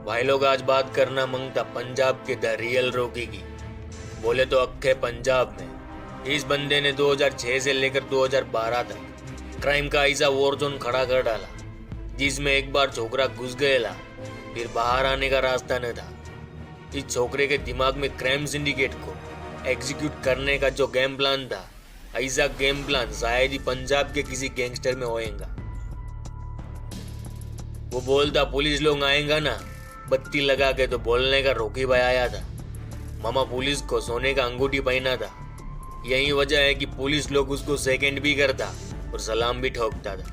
भाई लोग आज बात करना मंगता पंजाब के द रियल रॉकी की। बोले तो अक्खे पंजाब में इस बंदे ने 2006 से लेकर 2012 तक क्राइम का ऐसा वॉर जोन खड़ा कर डाला जिसमें एक बार छोकरा घुस गएला फिर बाहर आने का रास्ता न था। इस छोकरे के दिमाग में क्राइम सिंडिकेट को एग्जीक्यूट करने का जो गेम प्लान था, ऐसा गेम प्लान शायद ही पंजाब के किसी गैंगस्टर में होएगा। वो बोलता पुलिस लोग आएगा ना, बत्ती लगा के तो बोलने का रॉकी भाई आया था। मामा पुलिस को सोने का अंगूठी पहना था। यही वजह है कि पुलिस लोग उसको सेकंड भी करता और सलाम भी ठोकता था।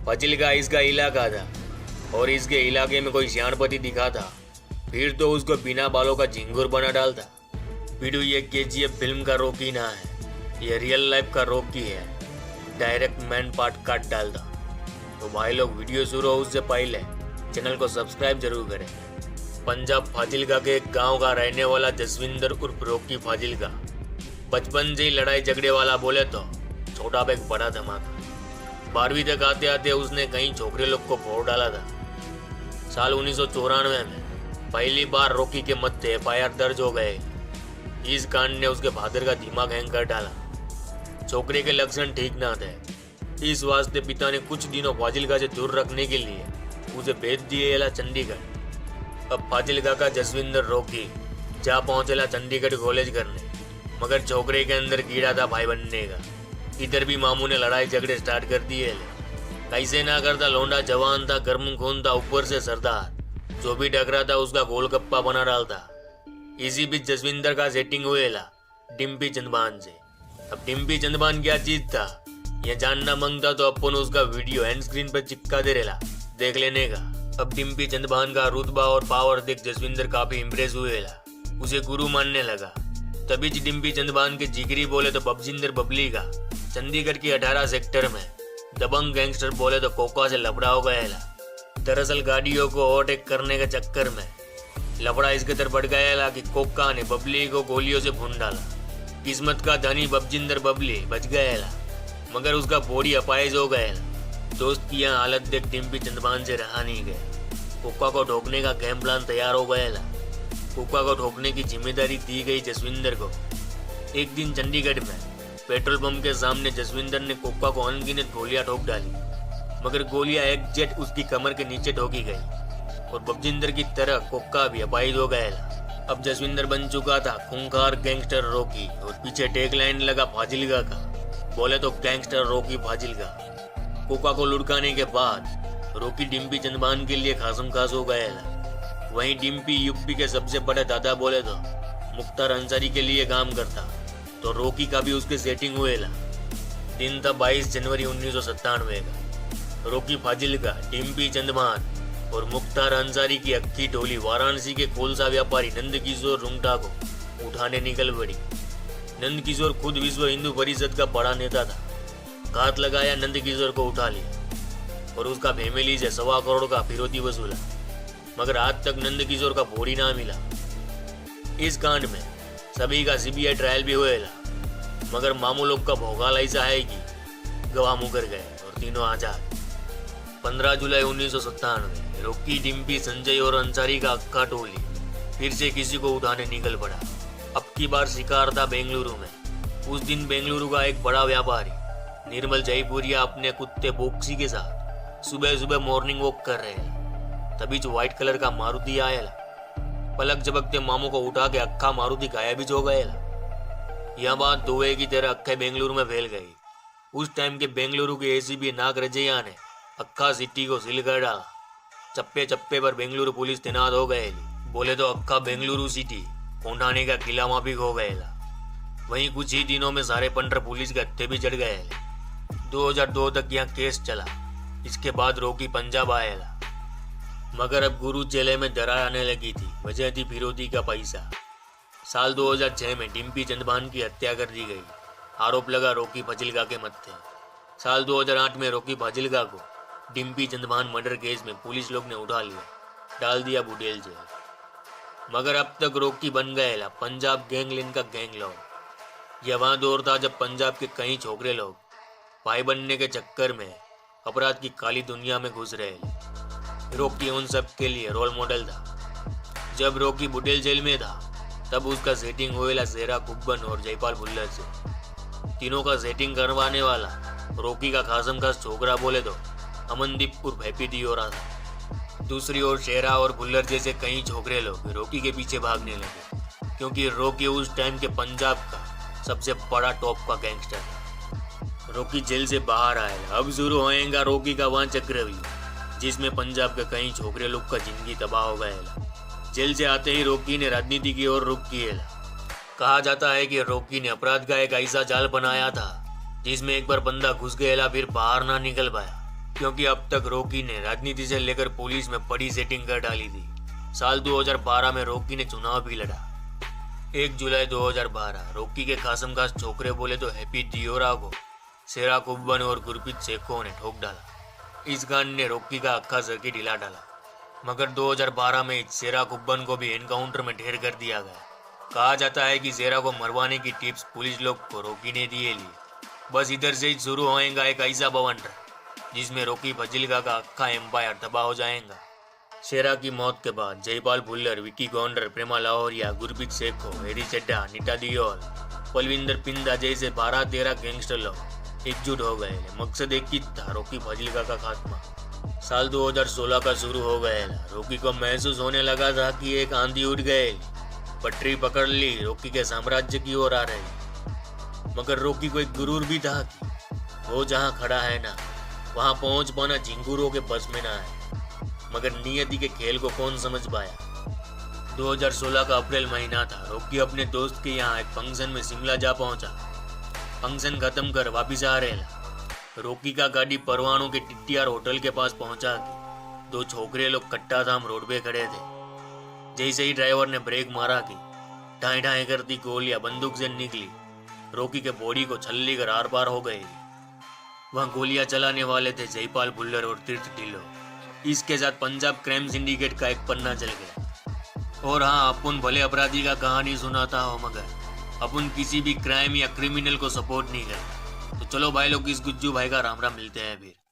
फजिल का इसका इलाका था और इसके इलाके में कोई सियाणपति दिखा था फिर तो उसको बिना बालों का झिंगुर बना डालता। पीडू ये केजीएफ फिल्म का रॉकी ना है, ये रियल लाइफ का रॉकी है। डायरेक्ट मैन पार्ट काट डालता। तो भाई लोग वीडियो शुरू हो उससे पहले चैनल को सब्सक्राइब जरूर करें। पंजाब फाजिलका के एक गांव का रहने वाला जसविंदर उर्फ रॉकी फाजिलका बचपन से ही लड़ाई झगड़े वाला बोले तो छोटा बैग बड़ा धमाका। 12वीं तक आते आते उसने कई छोकरे लोग को फोड़ डाला था। साल 1994 में पहली बार रॉकी के मत्थे एफआईआर दर्ज हो गए। इस कांड ने उसके फादर का दिमाग हैंग कर डाला। छोकरे के लक्षण ठीक ना थे, इस वास्ते पिता ने कुछ दिनों फाजिलका से दूर रखने के लिए उसे भेज दिए चंडीगढ़। अब फाजिलका का जसविंदर रॉकी जा पहुंचेला चंडीगढ़ कॉलेज करने, मगर छोकरे के अंदर कीड़ा था भाई बनने का। इधर भी मामू ने लड़ाई झगड़े स्टार्ट कर दिए। कैसे ना करता, लौंडा जवान था, गर्म खून था, ऊपर से सरदार, जो भी टकरा था उसका गोलगप्पा बना डालता। इसी बीच जसविंदर का सेटिंग हुएला डिम्पी चंदबान से। अब डिम्पी चंदबान क्या चीज था यह जानना मांगता तो अपन उसका वीडियो एंड स्क्रीन पर चिपका दे रेला, देख लेने का। अब डिम्पी चंदबान का रुतबा और पावर देख जसविंदर काफी इम्प्रेस हुएला, उसे गुरु मानने लगा। तभी डिम्पी चंदबान के जिगरी बोले तो बबजिंदर बबली का चंडीगढ़ की 18 सेक्टर में दबंग गैंगस्टर बोले तो कोका से लफड़ा हो गया। दरअसल गाड़ियों को ओवरटेक करने के चक्कर में लफड़ा इस कदर बढ़ गया कि कोका ने बबली को गोलियों से भून डाला। किस्मत का धनी बबजिंदर बबली बच गया, मगर उसका बॉडी अपाइज हो गया। दोस्त की यह हालत देख डिम्पी चंदबान से रहा नहीं गया। कोका को ठोकने का गेम प्लान तैयार हो गया। कोका को ठोकने की जिम्मेदारी दी गई जसविंदर को। एक दिन चंडीगढ़ में पेट्रोल पंप के सामने जसविंदर ने कोका को अनगिनत गोलियां ठोक डाली, मगर गोलियां एग्जैक्ट उसकी कमर के नीचे ठोकी गई और बबजिंदर की तरह कोका भी अपाइज हो गया। अब जसविंदर बन चुका था खूंखार गैंगस्टर रॉकी और पीछे टैगलाइन लगा फाजिलका का, बोले तो गैंगस्टर रॉकी फाजिलका। कोका को लुढ़काने के बाद रॉकी डिम्पी चंदबान के लिए खासम खास हो गया। वहीं डिम्पी यूपी के सबसे बड़े दादा बोले तो मुख्तार अंसारी के लिए काम करता, तो रॉकी का भी उसके सेटिंग हुएला। दिन था 22 जनवरी 1997 का। रॉकी फाजिलका, डिम्पी चंदबान और मुख्तार अंसारी की अक्की टोली वाराणसी के कोलसा व्यापारी नंदकिशोर रुंगटा को उठाने निकल पड़ी। नंदकिशोर खुद विश्व हिंदू परिषद का बड़ा नेता था। घात लगाया, नंदकिशोर को उठा लिया और उसका फैमिली से 1.25 करोड़ का फिरौती वसूला, मगर आज तक नंदकिशोर का बॉडी ना मिला। इस कांड में सभी का सीबीआई ट्रायल भी हुएला, मगर मामू लोग का भोगाल ऐसा है कि गवाह मुकर गए और तीनों आजाद। 15 जुलाई 1997 रॉकी, डिम्पी, संजय और अंसारी का अक्का टोली फिर से किसी को उठाने निकल पड़ा। अब की बार शिकार था बेंगलुरु में। उस दिन बेंगलुरु का एक बड़ा व्यापारी निर्मल जयपुरिया अपने कुत्ते बॉक्सी के साथ सुबह सुबह मॉर्निंग वॉक कर रहे हैं। तभी जो व्हाइट कलर का मारुति आया, पलक झपकते मामू को उठा के अक्खा मारुति गायब हो गया। यह बात धुएं की तरह अक्खे बेंगलुरु में फैल गई। उस टाइम के बेंगलुरु के एसीपी नाग रजैया ने अक्खा सिटी को सील कर डाला। चप्पे चप्पे पर बेंगलुरु पुलिस तैनात हो गए। बोले तो अक्खा बेंगलुरु सिटी कोंडाने का किला माफिक हो गया। वहीं कुछ ही दिनों में सारे पंडर पुलिस के हत्थे भी चढ़ गए। 2002 तक यहाँ केस चला। इसके बाद रॉकी पंजाब आया, मगर अब गुरु चेले में दरार आने लगी थी। वजह थी फिरौती का पैसा। साल 2006 में डिम्पी चंदबान की हत्या कर दी गई। आरोप लगा रॉकी फाजिलका के मत्थे। साल 2008 में रॉकी फाजिलका को डिम्पी चंदबान मर्डर केस में पुलिस लोग ने उठा लिया, डाल दिया बुडेल जेल। मगर अब तक रॉकी बन गया पंजाब गैंगलिन का गैंग लॉर्ड। यह वह दौर था जब पंजाब के कई छोकरे लोग भाई बनने के चक्कर में अपराध की काली दुनिया में घुस रहे। रॉकी उन सब के लिए रोल मॉडल था। जब रॉकी बुटेल जेल में था तब उसका सेटिंग हुएला जेरा कुब्बन और जयपाल भुल्लर से। तीनों का सेटिंग करवाने वाला रॉकी का खासम खास छोकरा बोले तो अमनदीप उर्फ हैप्पी दियोरा था। दूसरी ओर शेरा और भुल्लर जैसे कई छोकरे लोग रॉकी के पीछे भागने लगे, क्योंकि रॉकी उस टाइम के पंजाब का सबसे बड़ा टॉप का गैंगस्टर था। रॉकी जेल से बाहर आएगा, अब शुरू होएगा रॉकी का वहां चक्रव्यूह, जिसमें पंजाब के कई छोकरे लोग का जिंदगी तबाह हो गया। जेल से आते ही रॉकी ने राजनीति की ओर रुख किया। कहा जाता है कि रॉकी ने अपराध का एक ऐसा जाल बनाया था जिसमें एक बार बंदा घुस गया फिर बाहर ना निकल पाया, क्योंकि अब तक रॉकी ने राजनीति से लेकर पुलिस में बड़ी सेटिंग कर डाली थी। साल 2012 में रॉकी ने चुनाव भी लड़ा। 1 जुलाई 2012 रॉकी के खासम खास छोकरे बोले तो हैप्पी दियोरा को शेरा कुब्बन और गुरप्रीत सेखों ने ठोक डाला। इस कांड ने रॉकी का अक्खा सर्किट हिला डाला, मगर 2012 में शेरा कुब्बन को भी एनकाउंटर में ढेर कर दिया गया। कहा जाता है कि शेरा को मरवाने की टिप्स पुलिस लोग को रॉकी ने दिए ली। बस इधर से ही शुरू होएगा एक ऐसा बवंडर जिसमें रॉकी फजिल्का का अक्खा एम्पायर तबाह हो जाएगा। शेरा की मौत के बाद जयपाल भुल्लर, विकी गौंडर, प्रेमा लाहौरिया, गुरप्रीत सेखो, हेरी चड्डा, नीता दियोल, पलविंदर पिंदा जैसे 12-13 गैंगस्टर लोग एकजुट हो गए। मकसद एक ही था, रॉकी फजिल्का का खात्मा। साल 2016 का शुरू हो गया। रॉकी को महसूस होने लगा था कि एक आंधी उठ गई, पटरी पकड़ ली, रॉकी के साम्राज्य की ओर आ रही। मगर रॉकी को एक गुरूर भी था कि वो जहाँ खड़ा है ना, वहाँ पहुँच पाना झिंगुरों के बस में ना है। मगर नियति के खेल को कौन समझ पाया। 2016 का अप्रैल महीना था। रॉकी अपने दोस्त के यहाँ एक फंक्शन में शिमला जा पहुंचा। फंक्शन खत्म कर वापिस आ रहे रॉकी का गाड़ी परवाणों के टिट्टियार होटल के पास पहुंचा के 2 छोकरे लोग कट्टा थाम रोड पे खड़े थे। जैसे ही ड्राइवर ने ब्रेक मारा कि ढाई ढाई करती गोलियां बंदूक से निकली, रॉकी के बॉडी को छल्ली कर आर पार हो गई। वहां गोलियां चलाने वाले थे जयपाल भुल्लर और तीर्थ ढिल्लो। इसके साथ पंजाब क्राइम सिंडिकेट का एक पन्ना चल गया। और हाँ, अपन भले अपराधी का कहानी सुनाता हो, मगर अपन किसी भी क्राइम या क्रिमिनल को सपोर्ट नहीं करते। तो चलो भाई लोग, इस गुज्जू भाई का राम राम मिलते हैं फिर।